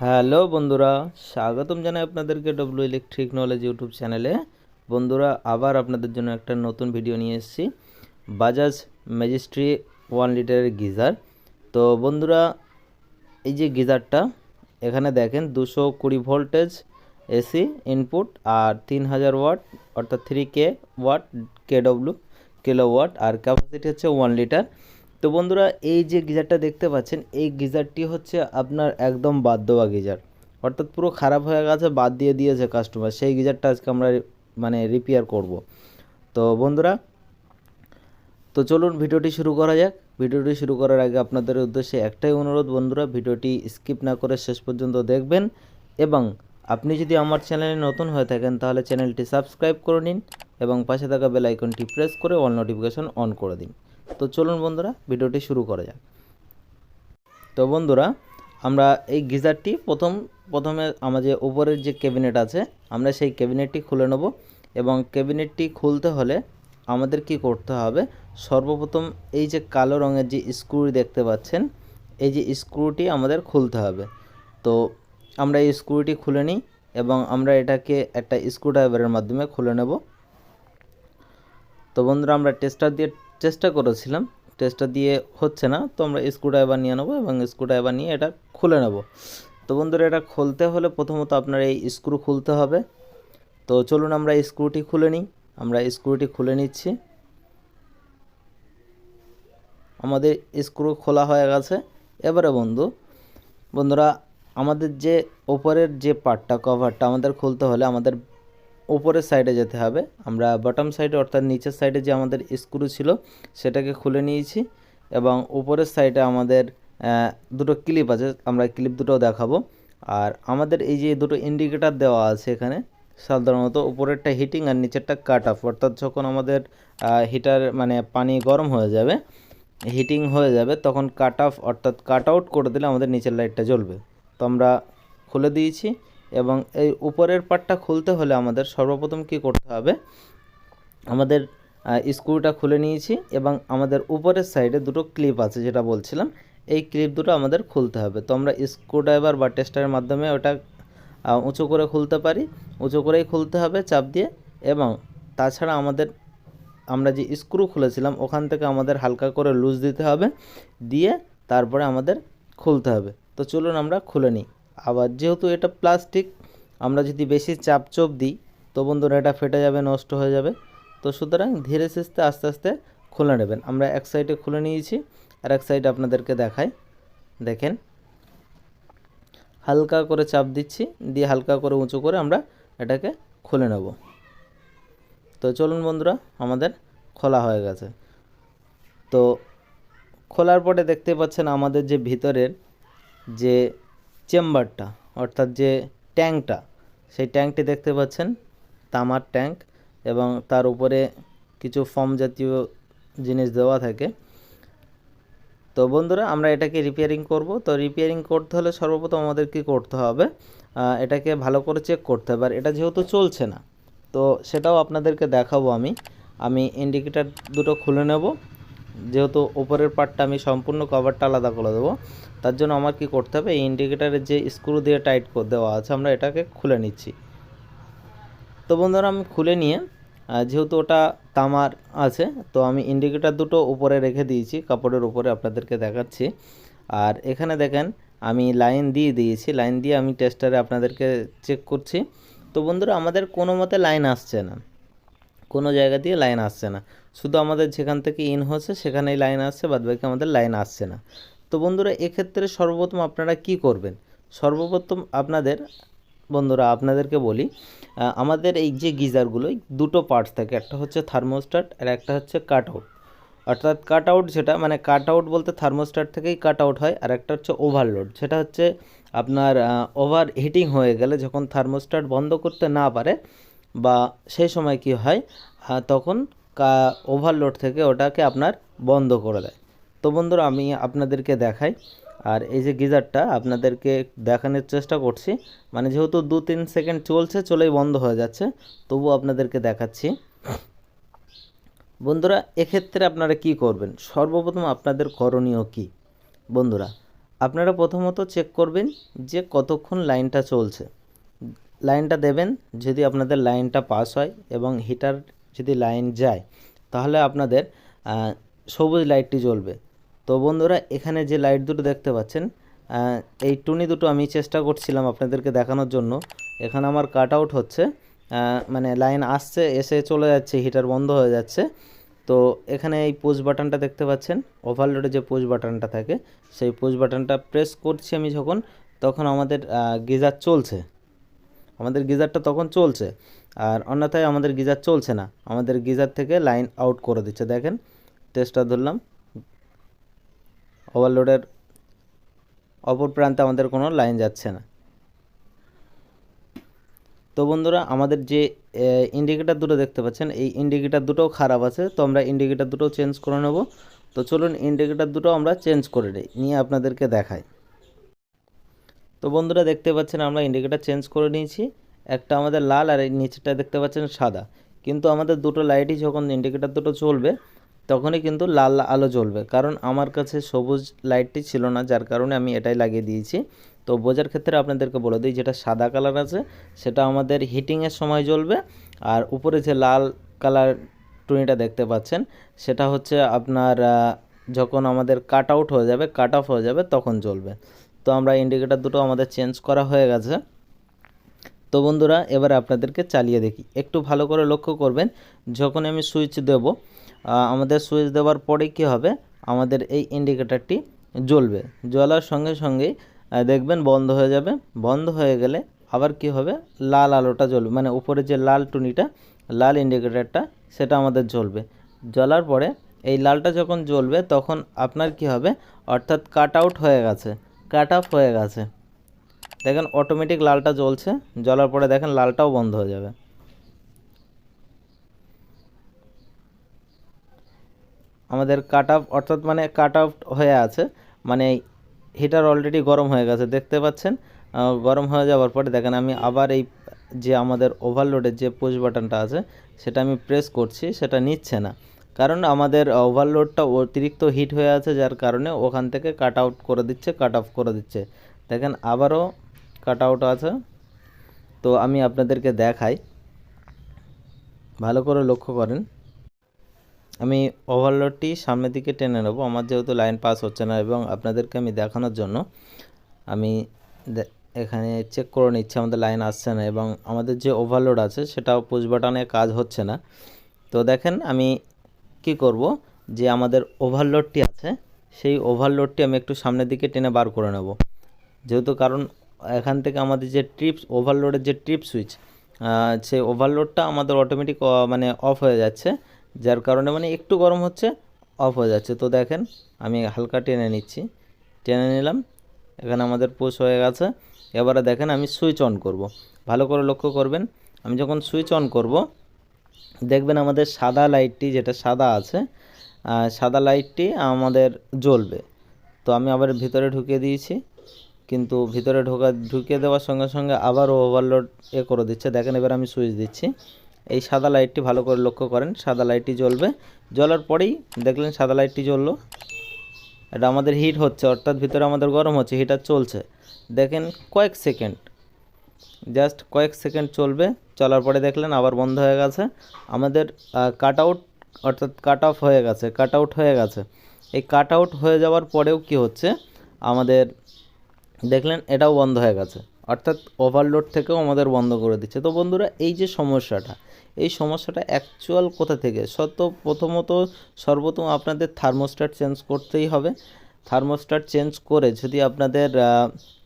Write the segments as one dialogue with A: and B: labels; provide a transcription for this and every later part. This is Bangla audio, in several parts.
A: হ্যালো বন্ধুরা, স্বাগতম জানাই আপনাদেরকে ডব্লিউ ইলেকট্রিক নলেজ ইউটিউব চ্যানেলে। বন্ধুরা, আবার আপনাদের জন্য একটা নতুন ভিডিও নিয়ে এসেছি, বাজাজ ম্যাজিস্ট্রি 1 লিটারের গিজার। তো বন্ধুরা, এই যে গিজারটা এখানে দেখেন 220 ভোল্টেজ এসি ইনপুট আর 3000 ওয়াট অর্থাৎ 3K ওয়াট কিলো ওয়াট আর ক্যাপাসিটি হচ্ছে 1 লিটার। তো বন্ধুরা, এই যে গিজারটা দেখতে পাচ্ছেন, এই গিজারটি হচ্ছে আপনার একদম বাদ দেওয়া গিজার, অর্থাৎ পুরো খারাপ হয়ে গেছে, বাদ দিয়ে দিয়েছে কাস্টমার। সেই গিজারটা আজকে আমরা রিপেয়ার করব। তো বন্ধুরা, তো চলুন ভিডিওটি শুরু করা যাক। ভিডিওটি শুরু করার আগে আপনাদের উদ্দেশ্যে একটাই অনুরোধ বন্ধুরা, ভিডিওটি স্কিপ না করে শেষ পর্যন্ত দেখবেন এবং আপনি যদি আমার চ্যানেলে নতুন হয়ে থাকেন তাহলে চ্যানেলটি সাবস্ক্রাইব করে নিন এবং পাশে থাকা বেল আইকনটি প্রেস করে অল নোটিফিকেশন অন করে দিন। তো চলুন বন্ধুরা, ভিডিওটি শুরু করা যাক। তো বন্ধুরা, আমরা এই গিজারটি প্রথমে আমাদের উপরের যে ক্যাবিনেট আছে, আমরা সেই ক্যাবিনেটটি খুলে নেব এবং ক্যাবিনেটটি খুলতে হলে আমাদের কি করতে হবে, সর্বপ্রথম এই যে কালো রঙের যে স্ক্রু দেখতে পাচ্ছেন, এই যে স্ক্রুটি আমাদের খুলতে হবে। তো আমরা এই স্ক্রুটি খুলে নিই এবং আমরা এটাকে একটা স্ক্রুড্রাইভারের মাধ্যমে খুলে নেব। তো বন্ধুরা, আমরা টেস্টার দিয়ে চেষ্টা করেছিলাম, টেস্টার দিয়ে হচ্ছে না, তো আমরা স্ক্রুড্রাইভার নিয়ে নেব এবং স্ক্রুড্রাইভার নিয়ে এটা খুলে নেব। তো বন্ধুরা, এটা খুলতে হলে প্রথমত আপনার এই স্ক্রু খুলতে হবে। তো চলুন আমরা স্ক্রুটি খুলে নিই। আমরা স্ক্রুটি খুলে নিচ্ছি। আমাদের স্ক্রু খোলা হয়ে গেছে। এবারে বন্ধুরা, আমাদের যে ওপরের যে পার্টটা, কভারটা আমাদের খুলতে হলে আমাদের উপরের সাইডে যেতে হবে। আমরা বটম সাইডে অর্থাৎ নিচের সাইডে যে আমাদের স্ক্রু ছিল সেটাকে খুলে নিয়েছি এবং উপরের সাইডে আমাদের দুটো ক্লিপ আছে, আমরা ক্লিপ দুটোও দেখাবো। আর আমাদের এই যে দুটো ইন্ডিকেটার দেওয়া আছে এখানে, সাধারণত উপরেরটা হিটিং আর নিচেরটা কাট অফ, অর্থাৎ যখন আমাদের হিটার পানি গরম হয়ে যাবে, হিটিং হয়ে যাবে, তখন কাট অফ অর্থাৎ কাট আউট করে দিলে আমাদের নিচের লাইটটা জ্বলবে। তো আমরা খুলে দিয়েছি এবং এই উপরের পার্টটা খুলতে হলে আমাদের সর্বপ্রথম কি করতে হবে, আমাদের স্ক্রুটা খুলে নিয়েছি এবং আমাদের উপরের সাইডে দুটো ক্লিপ আছে যেটা বলছিলাম, এই ক্লিপ দুটো আমাদের খুলতে হবে। তো আমরা স্ক্রুড্রাইভার বা টেস্টারের মাধ্যমে ওটা উঁচু করে খুলতে পারি, উঁচু করেই খুলতে হবে চাপ দিয়ে। এবং তাছাড়া আমরা যে স্ক্রু খুলেছিলাম ওখান থেকে আমাদের হালকা করে লুজ দিতে হবে, দিয়ে তারপরে আমাদের খুলতে হবে। তো চলুন আমরা খুলে নিই। আবার যেহেতু এটা প্লাস্টিক, আমরা যদি বেশি চাপ দিই তো বন্ধুরা এটা ফেটে যাবে, নষ্ট হয়ে যাবে। তো সুতরাং ধীরে সুস্থে আস্তে আস্তে খুলে নেবেন। আমরা এক সাইডে খুলে নিয়েছি আর এক সাইডে আপনাদেরকে দেখাই। দেখেন, হালকা করে চাপ দিচ্ছি, দিয়ে হালকা করে উঁচু করে আমরা এটাকে খুলে নেব। তো চলুন বন্ধুরা, আমাদের খোলা হয়ে গেছে। তো খোলার পরে দেখতে পাচ্ছেন আমাদের যে ভিতরের যে চেম্বারটা অর্থাৎ যে ট্যাঙ্কটা, সেই ট্যাঙ্কটি দেখতে পাচ্ছেন, তামার ট্যাঙ্ক, এবং তার উপরে কিছু ফোম জাতীয় জিনিস দেওয়া থাকে। তো বন্ধুরা, আমরা এটাকে রিপেয়ারিং করব। তো রিপেয়ারিং করতে হলে সর্বপ্রথম আমাদের কি করতে হবে, এটাকে ভালো করে চেক করতে হবে। আর এটা যেহেতু চলছে না, তো সেটাও আপনাদেরকে দেখাবো। আমি ইন্ডিকেটার দুটো খুলে নেব, যেহেতু উপরের পার্টটা আমি সম্পূর্ণ কভারটা আলাদা করে দেবো, তার জন্য আমার কি করতে হবে, এই ইন্ডিকেটারের যে স্ক্রু দিয়ে টাইট করে দেওয়া আছে আমরা এটাকে খুলে নিচ্ছি। তো বন্ধুরা, আমি খুলে নিয়ে যেহেতু ওটা তামার আছে, তো আমি ইন্ডিকেটার দুটো উপরে রেখে দিয়েছি কাপড়ের উপরে, আপনাদেরকে দেখাচ্ছি। আর এখানে দেখেন আমি লাইন দিয়ে দিয়েছি, লাইন দিয়ে আমি টেস্টারে আপনাদেরকে চেক করছি। তো বন্ধুরা, আমাদের কোনো মতে লাইন আসছে না, কোনো জায়গা দিয়ে লাইন আসছে না, শুধু আমাদের যেখান থেকে ইন হচ্ছে সেখানেই লাইন আসছে, বাদবাকি আমাদের লাইন আসছে না। তো বন্ধুরা, এক্ষেত্রে সর্বপ্রথম আপনারা কি করবেন, সর্বপ্রথম বন্ধুরা আপনাদেরকে বলি, আমাদের এই যে গিজারগুলো দুটো পার্টস থাকে, একটা হচ্ছে থার্মোস্ট্যাট আর একটা হচ্ছে কাট আউট। অর্থাৎ কাট আউট যেটা কাট আউট বলতে থার্মোস্ট্যাট থেকেই কাট আউট হয়, আর একটা হচ্ছে ওভারলোড, সেটা হচ্ছে আপনার ওভার হিটিং হয়ে গেলে যখন থার্মোস্ট্যাট বন্ধ করতে না পারে বা সেই সময় কি হয়, তখন ওভারলোড থেকে ওটাকে আপনার বন্ধ করে দেয়। তো বন্ধুরা, আমি আপনাদেরকে দেখাই। আর এই যে গিজারটা আপনাদেরকে দেখানোর চেষ্টা করছি, যেহেতু 2-3 সেকেন্ড চলেই বন্ধ হয়ে যাচ্ছে, তবু আপনাদেরকে দেখাচ্ছি। বন্ধুরা, এক্ষেত্রে আপনারা কি করবেন, সর্বপ্রথম আপনাদের করণীয় কি বন্ধুরা, আপনারা প্রথমত চেক করবেন যে কতক্ষণ লাইনটা চলছে। লাইনটা দেবেন, যদি আপনাদের লাইনটা পাস হয় এবং হিটার যদি লাইন যায় তাহলে আপনাদের সবুজ লাইটটি জ্বলবে। তো বন্ধুরা, এখানে যে লাইট দুটো দেখতে পাচ্ছেন, এই টুনি দুটো আমি চেষ্টা করছিলাম আপনাদেরকে দেখানোর জন্য। এখানে আমার কাট আউট হচ্ছে, মানে লাইন আসছে, এসে চলে যাচ্ছে, হিটার বন্ধ হয়ে যাচ্ছে। তো এখানে এই পুশ বাটনটা দেখতে পাচ্ছেন, ওভারলোডে যে পুশ বাটনটা থাকে সেই পুশ বাটনটা প্রেস করছি আমি যখন, তখন আমাদের গিজার চলছে, আমাদের গিজারটা তখন চলছে। আর অন্যথায় আমাদের গিজার চলছে না, আমাদের গিজার থেকে লাইন আউট করে দিচ্ছে। দেখেন, টেস্টটা ধরলাম, ওভারলোডের অপর প্রান্তে আমাদের কোনো লাইন যাচ্ছে না। তো বন্ধুরা, আমাদের যে ইন্ডিকেটার দুটো দেখতে পাচ্ছেন, এই ইন্ডিকেটার দুটোও খারাপ আছে, তো আমরা ইন্ডিকেটার দুটো চেঞ্জ করে নেব। তো চলুন ইন্ডিকেটার দুটো আমরা চেঞ্জ করে নিয়ে আপনাদেরকে দেখাই। তো বন্ধুরা, দেখতে পাচ্ছেন আমরা ইন্ডিকেটার চেঞ্জ করে নিয়েছি, একটা আমাদের লাল আর এই নিচেটা দেখতে পাচ্ছেন সাদা। কিন্তু আমাদের দুটো লাইটই যখন ইন্ডিকেটার দুটো চলবে তখনই কিন্তু লাল আলো জ্বলবে, কারণ আমার কাছে সবুজ লাইটটি ছিল না, যার কারণে আমি এটাই লাগিয়ে দিয়েছি। তো বোঝার ক্ষেত্রে আপনাদেরকে বলে দিই, যেটা সাদা কালার আছে সেটা আমাদের হিটিংয়ের সময় জ্বলবে, আর উপরে যে লাল কালার টুনিটা দেখতে পাচ্ছেন সেটা হচ্ছে আপনার যখন আমাদের কাট আউট হয়ে যাবে, কাট অফ হয়ে যাবে, তখন জ্বলবে। তো আমরা ইন্ডিকেটার দুটো আমাদের চেঞ্জ করা হয়ে গেছে। তো বন্ধুরা, এবারে আপনাদেরকে চালিয়ে দেখি, একটু ভালো করে লক্ষ্য করবেন। যখন আমি সুইচ দেব, আমাদের সুইচ দেওয়ার পরে কি হবে, আমাদের এই ইন্ডিকেটারটি জ্বলবে, জ্বলার সঙ্গে সঙ্গেই দেখবেন বন্ধ হয়ে যাবে। বন্ধ হয়ে গেলে আবার কি হবে, লাল আলোটা জ্বলবে, মানে উপরে যে লাল টুনিটা, লাল ইন্ডিকেটারটা, সেটা আমাদের জ্বলবে। জ্বলার পরে এই লালটা যখন জ্বলবে তখন আপনার কি হবে, অর্থাৎ কাট আউট হয়ে গেছে, কাট অফ হয়ে গেছে। দেখেন অটোমেটিক লালটা জ্বলছে, জ্বলার পরে দেখেন লালটাও বন্ধ হয়ে যাবে। আমাদের কাট অফ, অর্থাৎ মানে কাট আউট হয়ে আছে, মানে হিটার অলরেডি গরম হয়ে গেছে, দেখতে পাচ্ছেন। গরম হয়ে যাওয়ার পরে দেখেন আমি আবার এই যে আমাদের ওভারলোডের যে পুশ বাটনটা আছে সেটা আমি প্রেস করছি, সেটা নিচ্ছে না, কারণ আমাদের ওভারলোডটা অতিরিক্ত হিট হয়ে আছে, যার কারণে ওখান থেকে কাট আউট করে দিচ্ছে, কাট অফ করে দিচ্ছে। দেখেন আবারও কাট আউট আছে। তো আমি আপনাদেরকে দেখাই, ভালো করে লক্ষ্য করেন। আমি ওভারলোডটি সামনের দিকে টেনে নেব, আমার যেহেতু লাইন পাস হচ্ছে না, এবং আপনাদেরকে আমি দেখানোর জন্য আমি এখানে চেক করে নিচ্ছি আমাদের লাইন আসছে না, এবং আমাদের যে ওভারলোড আছে সেটাও পুশ বাটনে কাজ হচ্ছে না। তো দেখেন আমি কি করব, যে আমাদের ওভারলোডটি আছে সেই ওভারলোডটি আমি একটু সামনের দিকে টেনে বার করে নেব, যেহেতু কারণ এখান থেকে আমাদের যে ট্রিপস, ওভারলোডের যে ট্রিপ সুইচ, সেই ওভারলোডটা আমাদের অটোমেটিক মানে অফ হয়ে যাচ্ছে, যার কারণে মানে একটু গরম হচ্ছে, অফ হয়ে যাচ্ছে। তো দেখেন আমি হালকা টেনে নিচ্ছি, টেনে নিলাম, এখানে আমাদের পুশ হয়ে গেছে। এবারে দেখেন আমি সুইচ অন করব, ভালো করে লক্ষ্য করবেন। আমি যখন সুইচ অন করব দেখবেন আমাদের সাদা লাইটটি, যেটা সাদা আছে, সাদা লাইটটি আমাদের জ্বলবে। তো আমি আবার ভিতরে ঢুকিয়ে দিয়েছি, কিন্তু ভিতরে ঢুকিয়ে দেওয়ার সঙ্গে সঙ্গে আবারও ওভারলোড করে দিচ্ছে। দেখেন এবার আমি সুইচ দিচ্ছি, এই সাদা লাইটটি ভালো করে লক্ষ্য করেন, সাদা লাইটটি জ্বলবে। জ্বলার পরেই দেখলেন সাদা লাইটটি জ্বললো, এটা আমাদের হিট হচ্ছে, অর্থাৎ ভিতরে আমাদের গরম হচ্ছে, হিটার চলছে। দেখেন কয়েক সেকেন্ড, জাস্ট কয়েক সেকেন্ড চলবে, চলার পরে দেখলেন আবার বন্ধ হয়ে গেছে। আমাদের কাট আউট, অর্থাৎ কাট অফ হয়ে গেছে, কাট আউট হয়ে গেছে। এই কাট আউট হয়ে যাওয়ার পরেও কি হচ্ছে, আমাদের দেখলেন এটাও বন্ধ হয়ে গেছে, অর্থাৎ ওভারলোড থেকেও আমাদের বন্ধ করে দিচ্ছে। তো বন্ধুরা, এই যে সমস্যাটা, এই সমস্যাটা অ্যাকচুয়াল কোথা থেকে, প্রথমত সর্বপ্রথম আপনাদের থার্মোস্ট্যাট চেঞ্জ করতেই হবে। থার্মোস্ট্যাট চেঞ্জ করে যদি আপনাদের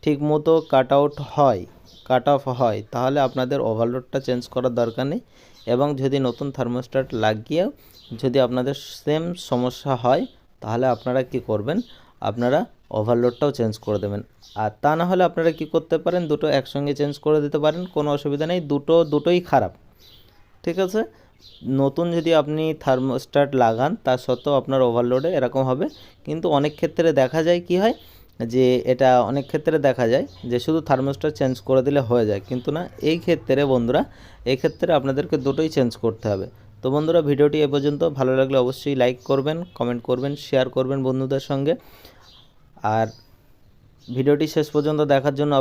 A: ঠিকমতো কাট আউট হয়, কাট অফ হয়, তাহলে আপনাদের ওভারলোডটা চেঞ্জ করার দরকার নেই। এবং যদি নতুন থার্মোস্ট্যাট লাগিয়েও যদি আপনাদের সেম সমস্যা হয়, তাহলে আপনারা কি করবেন, আপনারা ওভারলোডটাও চেঞ্জ করে দেবেন। আর তা না হলে আপনারা কি করতে পারেন, দুটো একসঙ্গে চেঞ্জ করে দিতে পারেন, কোনো অসুবিধা নেই, দুটোই খারাপ, ঠিক আছে। নতুন যদি আপনি থার্মোস্ট্যাট লাগান, তা সত্ত্বেও আপনার ওভারলোডে এরকম হবে। কিন্তু অনেক ক্ষেত্রে দেখা যায় কি হয়, যে এটা অনেক ক্ষেত্রে দেখা যায় যে শুধু থার্মোস্ট্যাট চেঞ্জ করে দিলে হয়ে যায়, কিন্তু না, এই ক্ষেত্রে বন্ধুরা, এই ক্ষেত্রে আপনাদেরকে দুটোই চেঞ্জ করতে হবে। তো বন্ধুরা, ভিডিওটি এ পর্যন্ত, ভালো লাগলে অবশ্যই লাইক করবেন, কমেন্ট করবেন, শেয়ার করবেন বন্ধুদের সঙ্গে। আর ভিডিওটি শেষ পর্যন্ত দেখার জন্য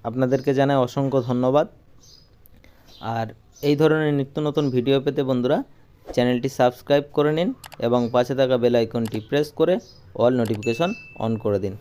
A: আপনাদেরকে জানাই অসংখ্য ধন্যবাদ। আর এই ধরনের নিত্য নতুন ভিডিও পেতে বন্ধুরা চ্যানেলটি সাবস্ক্রাইব করে নিন এবং পাশে থাকা বেল আইকনটি প্রেস করে অল নোটিফিকেশন অন করে দিন।